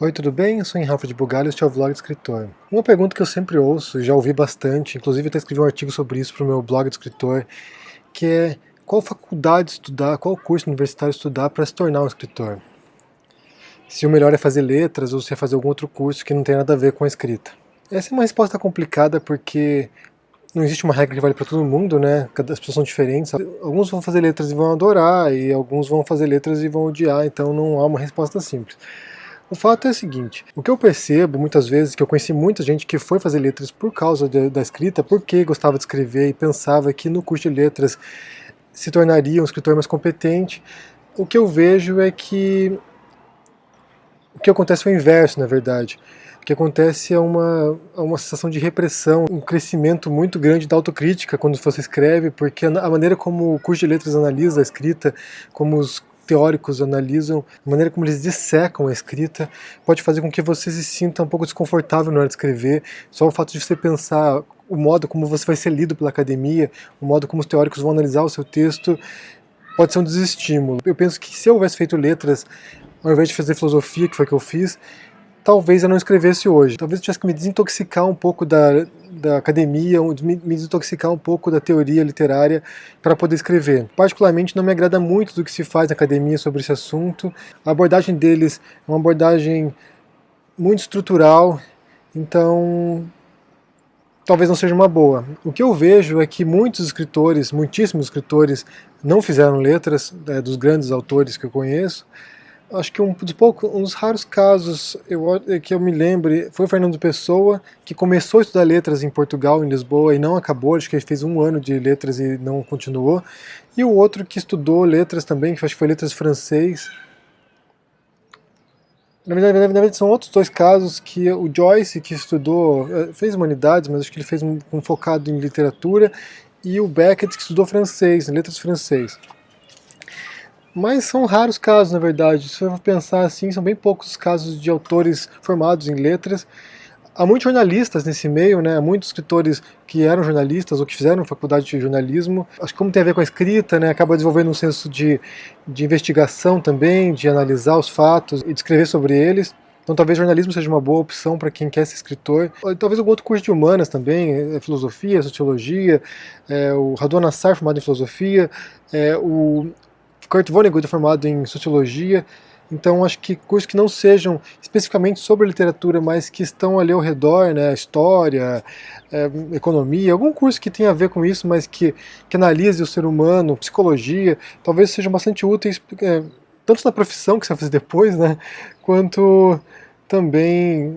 Oi, tudo bem? Eu sou Rafa de Bugalho, este é o Vlog de Escritor. Uma pergunta que eu sempre ouço, já ouvi bastante, inclusive até escrevi um artigo sobre isso para o meu blog de escritor, que é qual faculdade estudar, qual curso universitário estudar para se tornar um escritor. Se o melhor é fazer letras ou se é fazer algum outro curso que não tem nada a ver com a escrita. Essa é uma resposta complicada porque não existe uma regra que vale para todo mundo, né? As pessoas são diferentes. Alguns vão fazer letras e vão adorar, e alguns vão fazer letras e vão odiar, então não há uma resposta simples. O fato é o seguinte, o que eu percebo muitas vezes, que eu conheci muita gente que foi fazer letras por causa da escrita, porque gostava de escrever e pensava que no curso de letras se tornaria um escritor mais competente, o que eu vejo é que o que acontece é o inverso, na verdade. O que acontece é uma sensação de repressão, um crescimento muito grande da autocrítica quando você escreve, porque a maneira como o curso de letras analisa a escrita, como os teóricos analisam, a maneira como eles dissecam a escrita, pode fazer com que você se sinta um pouco desconfortável na hora de escrever. Só o fato de você pensar o modo como você vai ser lido pela academia, o modo como os teóricos vão analisar o seu texto, pode ser um desestímulo. Eu penso que se eu houvesse feito letras, ao invés de fazer filosofia, que foi o que eu fiz, talvez eu não escrevesse hoje. Talvez eu tivesse que me desintoxicar um pouco da academia, me desintoxicar um pouco da teoria literária para poder escrever. Particularmente não me agrada muito do que se faz na academia sobre esse assunto. A abordagem deles é uma abordagem muito estrutural, então talvez não seja uma boa. O que eu vejo é que muitos escritores, muitíssimos escritores, não fizeram letras, dos grandes autores que eu conheço. Acho que um dos raros casos que eu me lembre foi o Fernando Pessoa, que começou a estudar letras em Portugal, em Lisboa, e não acabou. Acho que ele fez um ano de letras e não continuou. E o outro que estudou letras também, que acho que foi letras francês. Na verdade são outros dois casos, que o Joyce, que estudou, fez humanidades, mas acho que ele fez um focado em literatura, e o Beckett, que estudou francês, letras francês. Mas são raros casos, na verdade. Se eu pensar assim, são bem poucos os casos de autores formados em letras. Há muitos jornalistas nesse meio, né? Há muitos escritores que eram jornalistas ou que fizeram faculdade de jornalismo. Acho que como tem a ver com a escrita, né? Acaba desenvolvendo um senso de investigação também, de analisar os fatos e de escrever sobre eles. Então talvez jornalismo seja uma boa opção para quem quer ser escritor. Ou talvez algum outro curso de humanas também, filosofia, sociologia, o Radwan Nassar formado em filosofia, o Kurt Vonnegut é formado em sociologia, então acho que cursos que não sejam especificamente sobre literatura, mas que estão ali ao redor, né, história, economia, algum curso que tenha a ver com isso, mas que analise o ser humano, psicologia, talvez sejam bastante úteis, tanto na profissão que você vai fazer depois, né, quanto também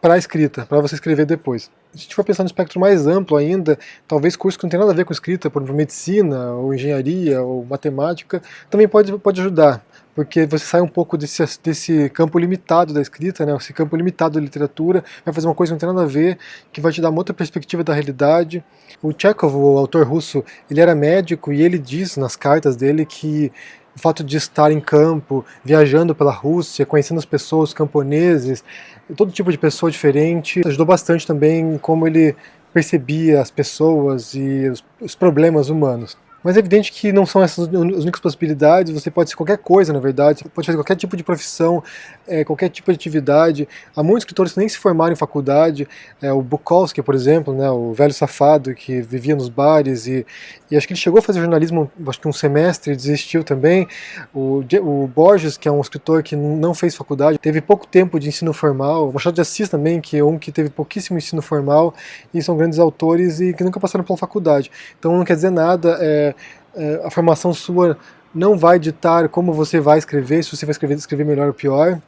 para a escrita, para você escrever depois. Se a gente for pensar no espectro mais amplo ainda, talvez cursos que não tem nada a ver com escrita, por exemplo, medicina, ou engenharia, ou matemática, também pode ajudar, porque você sai um pouco desse campo limitado da escrita, né, esse campo limitado da literatura, vai fazer uma coisa que não tem nada a ver, que vai te dar uma outra perspectiva da realidade. O Chekhov, o autor russo, ele era médico e ele diz nas cartas dele que o fato de estar em campo, viajando pela Rússia, conhecendo as pessoas, os camponeses, todo tipo de pessoa diferente, ajudou bastante também em como ele percebia as pessoas e os problemas humanos. Mas é evidente que não são essas as únicas possibilidades, você pode ser qualquer coisa, na verdade, você pode fazer qualquer tipo de profissão, qualquer tipo de atividade. Há muitos escritores que nem se formaram em faculdade, o Bukowski, por exemplo, né, o velho safado que vivia nos bares, e acho que ele chegou a fazer jornalismo, acho que um semestre, e desistiu também. O Borges, que é um escritor que não fez faculdade, teve pouco tempo de ensino formal. O Machado de Assis também, que é um que teve pouquíssimo ensino formal, e são grandes autores e que nunca passaram pela faculdade. Então não quer dizer nada, a formação sua não vai ditar como você vai escrever, se você vai escrever melhor ou pior.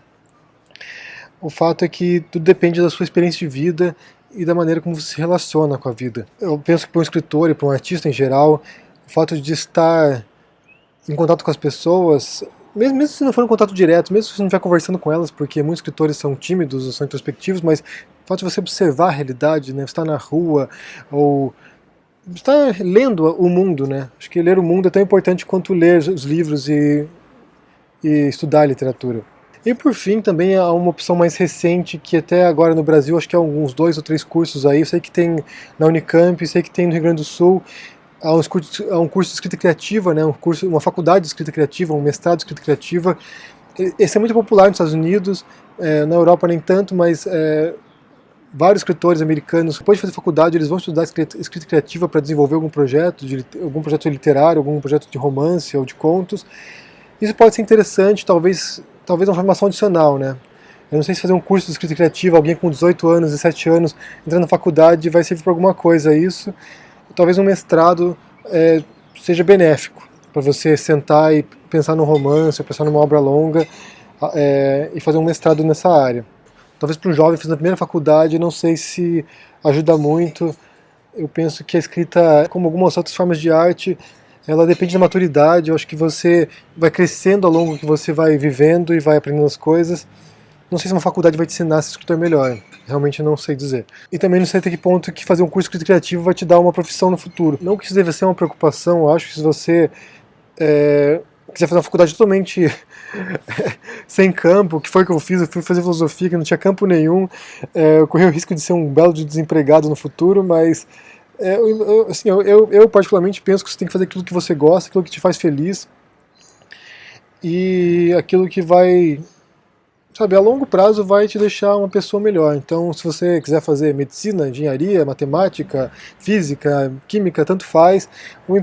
O fato é que tudo depende da sua experiência de vida e da maneira como você se relaciona com a vida. Eu penso que para um escritor e para um artista em geral, o fato de estar em contato com as pessoas, mesmo se não for um contato direto, mesmo se você não estiver conversando com elas, porque muitos escritores são tímidos ou são introspectivos, mas o fato de você observar a realidade, né, estar na rua, ou estar lendo o mundo, né? Acho que ler o mundo é tão importante quanto ler os livros e estudar a literatura. E por fim, também há uma opção mais recente, que até agora no Brasil, acho que há uns 2 ou 3 cursos aí, eu sei que tem na Unicamp, sei que tem no Rio Grande do Sul, há um curso de escrita criativa, né, uma faculdade de escrita criativa, um mestrado de escrita criativa, Esse é muito popular nos Estados Unidos, na Europa nem tanto, mas vários escritores americanos, depois de fazer faculdade, eles vão estudar escrita criativa para desenvolver algum projeto literário, algum projeto de romance ou de contos. Isso pode ser interessante, talvez uma formação adicional, né? Eu não sei se fazer um curso de escrita criativa, alguém com 18 anos, 17 anos, entrando na faculdade, vai servir para alguma coisa isso. Talvez um mestrado seja benéfico, para você sentar e pensar num romance, ou pensar numa obra longa, e fazer um mestrado nessa área. Talvez para um jovem fazendo a primeira faculdade, não sei se ajuda muito. Eu penso que a escrita, como algumas outras formas de arte, ela depende da maturidade. Eu acho que você vai crescendo ao longo que você vai vivendo e vai aprendendo as coisas. Não sei se uma faculdade vai te ensinar a ser escritor melhor. Realmente não sei dizer. E também não sei até que ponto que fazer um curso de escrita criativa vai te dar uma profissão no futuro. Não que isso deva ser uma preocupação. Eu acho que se você quiser fazer uma faculdade totalmente sem campo, que foi o que eu fiz, eu fui fazer filosofia, que não tinha campo nenhum, eu corri o risco de ser um belo desempregado no futuro, mas eu particularmente penso que você tem que fazer aquilo que você gosta, aquilo que te faz feliz, e aquilo que vai, sabe, a longo prazo vai te deixar uma pessoa melhor. Então, se você quiser fazer medicina, engenharia, matemática, física, química, tanto faz, o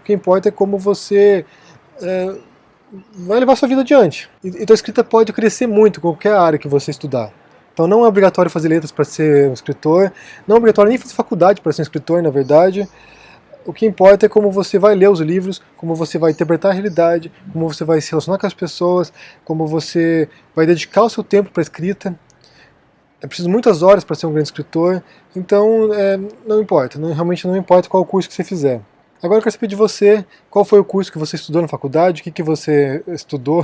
que importa é como você vai levar sua vida adiante. Então a escrita pode crescer muito em qualquer área que você estudar. Então não é obrigatório fazer letras para ser um escritor, não é obrigatório nem fazer faculdade para ser um escritor, na verdade. O que importa é como você vai ler os livros, como você vai interpretar a realidade, como você vai se relacionar com as pessoas, como você vai dedicar o seu tempo para a escrita. É preciso muitas horas para ser um grande escritor, então não importa, realmente não importa qual curso que você fizer. Agora eu quero saber de você, qual foi o curso que você estudou na faculdade, o que você estudou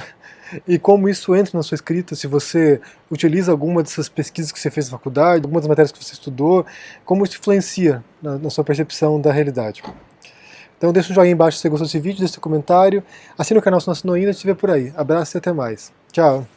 e como isso entra na sua escrita, se você utiliza alguma dessas pesquisas que você fez na faculdade, algumas das matérias que você estudou, como isso influencia na sua percepção da realidade. Então deixa um joinha embaixo se você gostou desse vídeo, deixa seu comentário, assina o canal se não assinou ainda e te vê por aí. Abraço e até mais. Tchau!